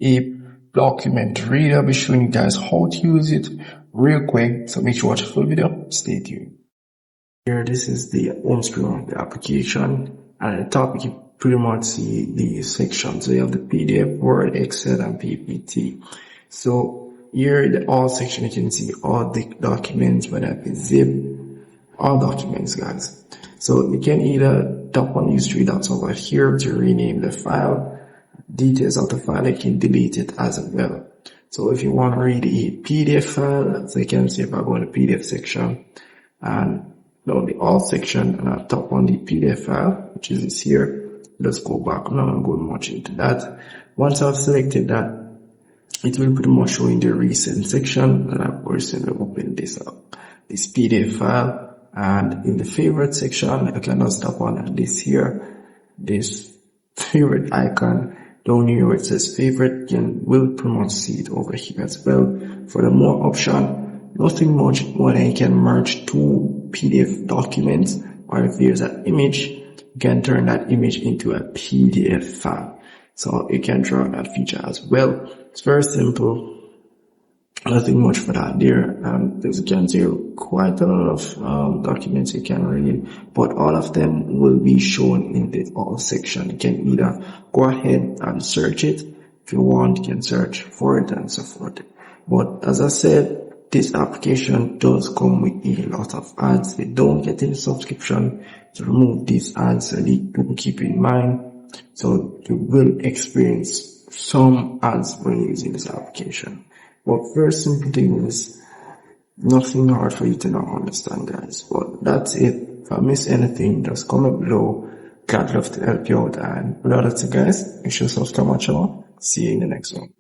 a document reader. I'll be showing you guys how to use it real quick, so make sure you watch the full video. Stay tuned. Here, this is the home screen of the application, and at the top you can pretty much see the sections. So you have the PDF, Word, Excel, and PPT. So here in the all section you can see all the documents, whether it be zip, all documents, guys. So you can either tap on these three dots over here to rename the file, details of the file. You can delete it as well. So if you want to read a PDF file, so you can see if I go in the PDF section and down the all section, and I tap on the PDF file, which is this here. Let's go back. I'm not going to go much into that. Once I've selected that, it will pretty much show in the recent section, and I've recently opened this up, this PDF file. And in the favorite section, I can just tap on this here, this favorite icon down here where it says favorite. You will pretty much see it over here as well. For the more option, nothing much more than you can merge two PDF documents, or if there's an image, you can turn that image into a PDF file. So you can draw that feature as well. It's very simple. Nothing much for that there. As you can see, quite a lot of documents you can read, but all of them will be shown in the all section. You can either go ahead and search it. If you want, you can search for it and so forth. But as I said, this application does come with a lot of ads. They don't get any subscription to remove these ads, so you do keep in mind. So you will experience some ads when using this application. But first simple thing is nothing hard for you to not understand, guys. But that's it. If I miss anything, just comment below. Glad love to help you out. And without that, guys, make sure to subscribe to my channel. See you in the next one.